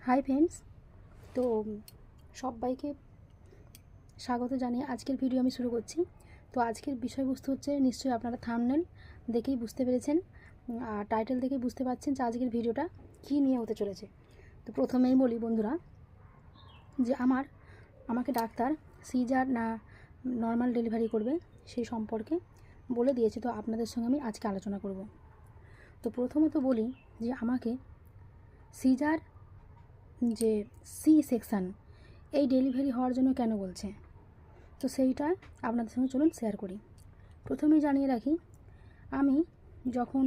Hi friends. তো সবাইকে স্বাগত জানিয়ে আজকের ভিডিও আমি শুরু করছি। তো আজকের বিষয়বস্তু হচ্ছে, নিশ্চয়ই আপনারা থাম্বনেল দেখেই বুঝতে পেরেছেন আর টাইটেল দেখেই বুঝতে পারছেন যে আজকের ভিডিওটা কী নিয়ে হতে চলেছে। তো প্রথমেই বলি বন্ধুরা, যে আমাকে ডাক্তার সিজার না নর্মাল ডেলিভারি করবে সেই সম্পর্কে বলে দিয়েছে। তো আপনাদের সঙ্গে আমি আজকে আলোচনা করব। তো প্রথমত বলি যে আমাকে সিজার, যে সি সেকশান, এই ডেলিভারি হওয়ার জন্য কেন বলছে, তো সেইটা আপনাদের সঙ্গে চলুন শেয়ার করি। প্রথমেই জানিয়ে রাখি, আমি যখন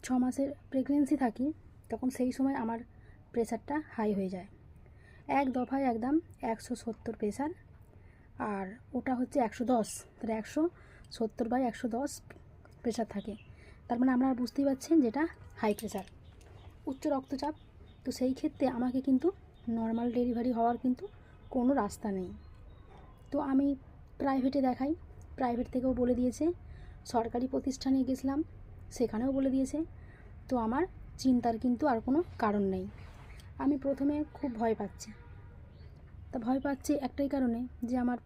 6 মাসের প্রেগনেন্সি থাকি তখন সেই সময় আমার প্রেশারটা হাই হয়ে যায়, এক দফায় একদম 170 প্রেশার। আর ওটা হচ্ছে 110, তাহলে 170/110 প্রেশার থাকে। তার মানে আপনারা বুঝতেই পারছেন যেটা হাই প্রেশার, উচ্চ রক্তচাপ। তো সেই ক্ষেত্রে আমাকে কিন্তু নর্মাল ডেলিভারি হওয়ার কিন্তু কোনো রাস্তা নেই। তো আমি প্রাইভেটে দেখাই, প্রাইভেট থেকেও বলে দিয়েছে, সরকারি প্রতিষ্ঠানে গেছিলাম সেখানেও বলে দিয়েছে। তো আমার চিন্তার কিন্তু আর কোনো কারণ নেই। আমি প্রথমে খুব ভয় পাচ্ছি, তা ভয় পাচ্ছি একটাই কারণে, যে আমার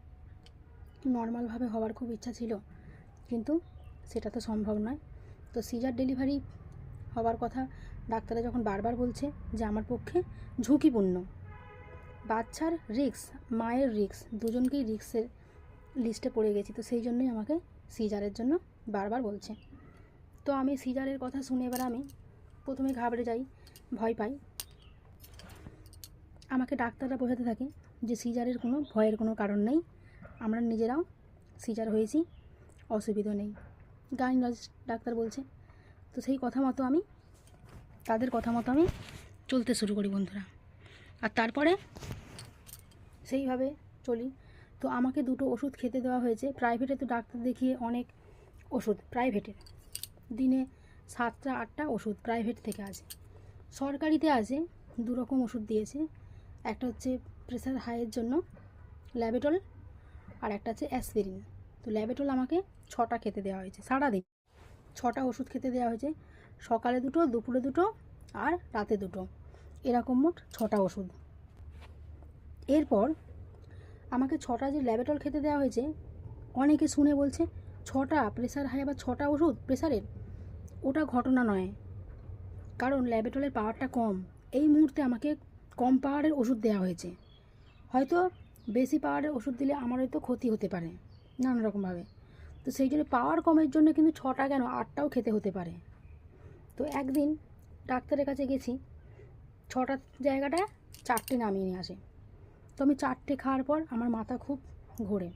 নর্মালভাবে হওয়ার খুব ইচ্ছা ছিল, কিন্তু সেটা তো সম্ভব নয়। তো সিজার ডেলিভারি হওয়ার কথা ডাক্তাররা যখন বারবার বলছে যে আমার পক্ষে ঝুঁকিপূর্ণ, বাচ্চার রিস্ক, মায়ের রিস্ক, দুজনকেই রিস্কের লিস্টে পড়ে গেছি, তো সেই জন্যই আমাকে সিজারের জন্য বারবার বলছে। তো আমি সিজারের কথা শুনে এবার আমি প্রথমে ঘাবড়ে যাই, ভয় পাই। আমাকে ডাক্তাররা বোঝাতে থাকে যে সিজারের কোনো ভয়ের কোনো কারণ নেই, আমরা নিজেরাও সিজার হয়েছি, অসুবিধা নেই, গাইনোকোলজিস্ট ডাক্তার বলছে। তো সেই কথা মতো আমি, তাদের কথা মতো আমি চলতে শুরু করি বন্ধুরা। আর তারপরে সেইভাবে চলি। তো আমাকে 2টো ওষুধ খেতে দেওয়া হয়েছে। প্রাইভেটে তো ডাক্তার দেখিয়ে অনেক ওষুধ, প্রাইভেটে দিনে 7টা-8টা ওষুধ প্রাইভেট থেকে আছে। সরকারিতে আছে 2 রকম ওষুধ দিয়েছে, একটা হচ্ছে প্রেশার হাইয়ের জন্য ল্যাবেটল, আর একটা হচ্ছে অ্যাসপিরিন। তো ল্যাবেটল আমাকে 6টা খেতে দেওয়া হয়েছে, সারাদিন 6টা ওষুধ খেতে দেওয়া হয়েছে, সকালে 2টো, দুপুরে 2টো আর রাতে 2টো, এরকম মোট 6টা ওষুধ। এরপর আমাকে 6টা যে ল্যাবেটল খেতে দেওয়া হয়েছে, অনেকে শুনে বলছে 6টা প্রেশার হাই আবার 6টা ওষুধ প্রেশারের, ওটা ঘটনা নয়, কারণ ল্যাবেটলের পাওয়ারটা কম। এই মুহূর্তে আমাকে কম পাওয়ারের ওষুধ দেওয়া হয়েছে, হয়তো বেশি পাওয়ারের ওষুধ দিলে আমার হয়তো ক্ষতি হতে পারে নানা রকমভাবে। তো সেই জন্য পাওয়ার কমের জন্য কিন্তু 6টা কেন 8টাও খেতে হতে পারে। তো একদিন ডাক্তারের কাছে গেছি, 6টার জায়গাটায় 4টে নামিয়ে নিয়ে আসে। তো আমি 4টে খাওয়ার পর আমার মাথা খুব ঘোরে,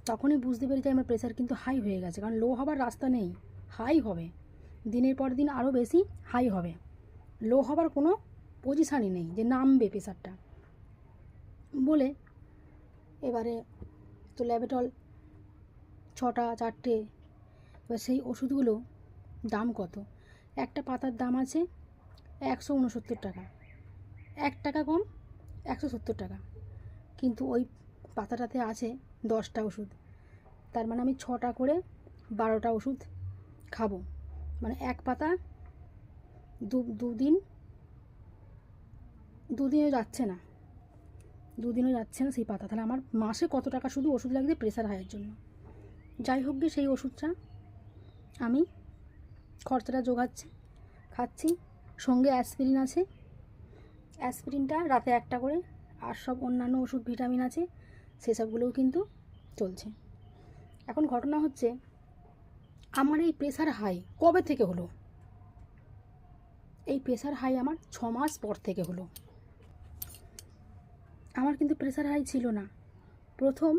তখনই বুঝতে পেরে যাই আমার প্রেশার কিন্তু হাই হয়ে গেছে। কারণ লো হবার রাস্তা নেই, হাই হবে, দিনের পর দিন আরও বেশি হাই হবে, লো হবার কোনো পজিশানই নেই যে নামবে প্রেশারটা বলে। এবারে তো ল্যাবেটল 6টা 4টে, এবার সেই ওষুধগুলো দাম কত, একটা পাতার দাম আছে 169 টাকা, 1 টাকা কম 170 টাকা, কিন্তু ওই পাতাটাতে আছে 10টা ওষুধ। তার মানে আমি 6টা করে 12টা ওষুধ খাবো, মানে এক পাতা দুদিনও যাচ্ছে না, সেই পাতা। তাহলে আমার মাসে কত টাকা শুধু ওষুধ লাগছে প্রেশার হাইয়ের জন্য। যাই হোক গে, সেই ওষুধটা আমি খরচাটা জোগাচ্ছি, খাচ্ছি, সঙ্গে অ্যাসপিরিন আছে, অ্যাসপিরিনটা রাতে 1টা করে, আর সব অন্যান্য ওষুধ ভিটামিন আছে সেসবগুলোও কিন্তু চলছে। এখন ঘটনা হচ্ছে, আমার এই প্রেশার হাই কবে থেকে হলো? এই প্রেশার হাই আমার 6 মাস পর থেকে হলো। আমার কিন্তু প্রেশার হাই ছিল না, প্রথম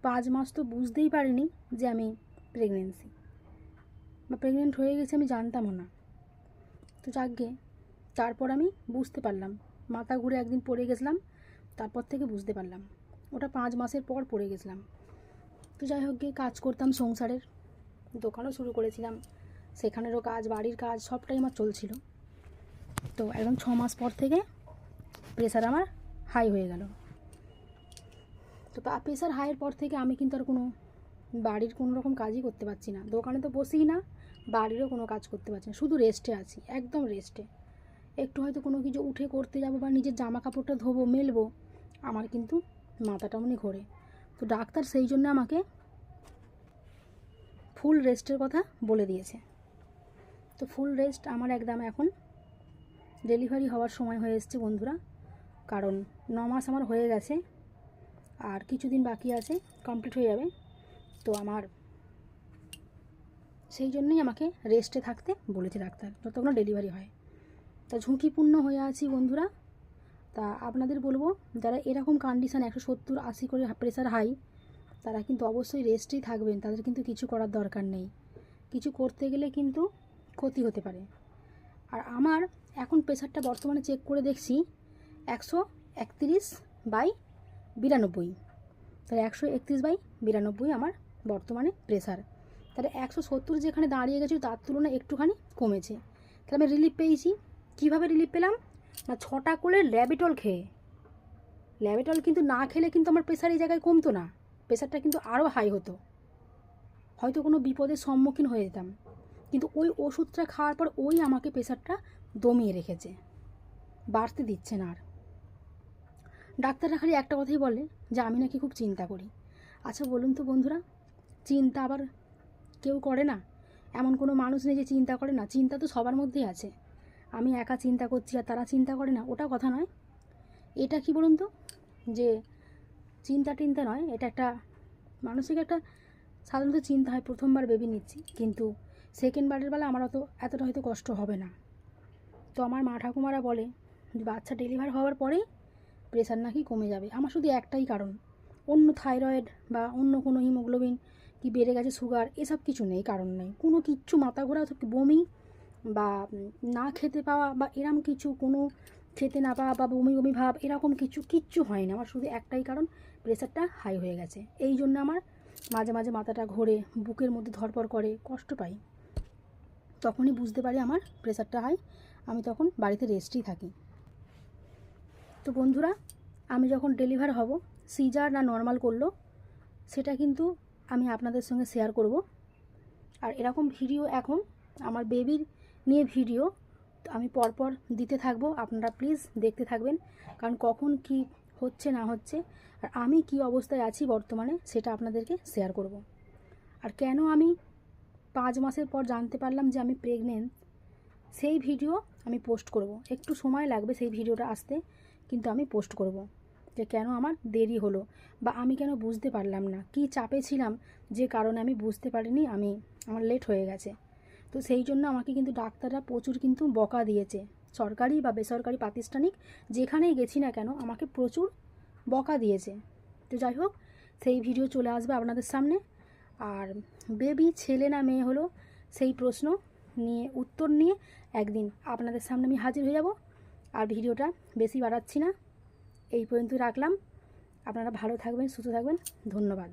5 মাস তো বুঝতেই পারিনি যে আমি প্রেগনেন্ট হয়ে গেছি, আমি জানতামও না। তো যাকগে, তারপর আমি বুঝতে পারলাম, মাথা ঘুরে একদিন পড়ে গেছিলাম, তারপর থেকে বুঝতে পারলাম, ওটা 5 মাসের পর পড়ে গেছিলাম। তো যাই হোক গিয়ে কাজ করতাম, সংসারের দোকানও শুরু করেছিলাম, সেখানেরও কাজ, বাড়ির কাজ, সবটাই আমার চলছিল। তো একদম 6 মাস পর থেকে প্রেশার আমার হাই হয়ে গেল। তো প্রেশার হাইয়ের পর থেকে আমি কিন্তু আর কোনো বাড়ির কোনো রকম কাজই করতে পারছি না, দোকানে তো বসিই না, বাড়িরও কোনো কাজ করতে পারছি না, শুধু রেস্টে আছি, একদম রেস্টে। একটু হয়তো কোনো কিছু উঠে করতে যাব বা নিজের জামা কাপড়টা ধোবো মেলবো, আমার কিন্তু মাথাটা মনে ঘোরে। তো ডাক্তার সেই জন্য আমাকে ফুল রেস্টের কথা বলে দিয়েছে। তো ফুল রেস্ট আমার একদম এখন ডেলিভারি হওয়ার সময় হয়ে এসছে বন্ধুরা, কারণ 9 মাস আমার হয়ে গেছে, আর কিছুদিন বাকি আছে, কমপ্লিট হয়ে যাবে। তো আমার সেই জন্যই আমাকে রেস্টে থাকতে বলেছে ডাক্তার যতক্ষণ ডেলিভারি হয়। তা ঝুঁকিপূর্ণ হয়ে আছি বন্ধুরা। তা আপনাদের বলবো, যারা এরকম কন্ডিশান 170-80 করে প্রেশার হাই, তারা কিন্তু অবশ্যই রেস্টেই থাকবেন। তাদের কিন্তু কিছু করার দরকার নেই, কিছু করতে গেলে কিন্তু ক্ষতি হতে পারে। আর আমার এখন প্রেশারটা বর্তমানে চেক করে দেখছি 131/92, তাহলে 131/92 আমার বর্তমানে প্রেশার। তাহলে 170 যেখানে দাঁড়িয়ে গেছি তার তুলনায় একটুখানি কমেছে। তাহলে আমি রিলিফ পেয়েছি। কীভাবে রিলিফ পেলাম না, 6টা করে ল্যাবেটল খেয়ে। ল্যাবেটল কিন্তু না খেলে কিন্তু আমার প্রেশার এই জায়গায় কমতো না, প্রেশারটা কিন্তু আরও হাই হতো, হয়তো কোনো বিপদের সম্মুখীন হয়ে যেতাম। কিন্তু ওই ওষুধটা খাওয়ার পর ওই আমাকে প্রেশারটা দমিয়ে রেখেছে, বাড়তে দিচ্ছে না আর। ডাক্তাররা খালি একটা কথাই বলে যে আমি নাকি খুব চিন্তা করি। আচ্ছা বলুন তো বন্ধুরা, চিন্তা আবার কেউ করে না? এমন কোনো মানুষ নেই যে চিন্তা করে না, চিন্তা তো সবার মধ্যেই আছে। আমি একা চিন্তা করছি আর তারা চিন্তা করে না, ওটা কথা নয়। এটা কি বলুন তো, যে চিন্তা টিন্তা নয়, এটা একটা মানসিক একটা সাধারণত চিন্তা হয়। প্রথমবার বেবি নিচ্ছি, কিন্তু সেকেন্ডবারের বেলা আমার এতটা হয়তো কষ্ট হবে না। তো আমার মা ঠাকুমারা বলে যে বাচ্চা ডেলিভার হওয়ার পরেই প্রেশার নাকি কমে যাবে। আমার শুধু একটাই কারণ, অন্য থাইরয়েড বা অন্য কোনো হিমোগ্লোবিন কি বেড়ে গেছে, সুগার, এসব কিছু নেই, কারণ নেই কোনো কিচ্ছু। মাথা ঘোরা, বমি বা না খেতে পাওয়া বা এরম কিছু, কোনো খেতে না পাওয়া বা বমি বমি ভাব, এরকম কিচ্ছু হয় না। আমার শুধু একটাই কারণ, প্রেশারটা হাই হয়ে গেছে। এই জন্য আমার মাঝে মাঝে মাথাটা ঘোরে, বুকের মধ্যে ধড়ফড় করে, কষ্ট পাই। তখনই বুঝতে পারি আমার প্রেশারটা হাই, আমি তখন বাড়িতে রেস্টই থাকি। তো বন্ধুরা, আমি যখন ডেলিভার হব, সিজার না নর্মাল করলো সেটা কিন্তু আমি আপনাদের সঙ্গে শেয়ার করব। আর এরকম ভিডিও এখন আমার বেবির নিয়ে ভিডিও আমি পরপর দিতে থাকবো, আপনারা প্লিজ দেখতে থাকবেন। কারণ কখন কি হচ্ছে না হচ্ছে আর আমি কি অবস্থায় আছি বর্তমানে, সেটা আপনাদেরকে শেয়ার করব। আর কেন আমি 5 মাসের পর জানতে পারলাম যে আমি প্রেগনেন্ট, সেই ভিডিও আমি পোস্ট করব। একটু সময় লাগবে সেই ভিডিওটা আসতে, কিন্তু আমি পোস্ট করব যে কেন আমার দেরি হলো বা আমি কেন বুঝতে পারলাম না, কি চাপে ছিলাম যে কারণে আমি বুঝতে পারিনি, আমার লেট হয়ে গেছে। তো সেই জন্য আমাকে কিন্তু ডাক্তাররা প্রচুর কিন্তু বকা দিয়েছে, সরকারি বা বেসরকারি প্রাতিষ্ঠানিক যেখানেই গেছি না কেন আমাকে প্রচুর বকা দিয়েছে। তো যাই হোক, সেই ভিডিও চলে আসবে আপনাদের সামনে। আর বেবি ছেলে না মেয়ে হলো সেই প্রশ্ন নিয়ে উত্তর নিয়ে একদিন আপনাদের সামনে আমি হাজির হয়ে যাব। আর ভিডিওটা বেশি বাড়াচ্ছি না, এই পর্যন্ত রাখলাম। আপনারা ভালো থাকবেন, সুস্থ থাকবেন, ধন্যবাদ।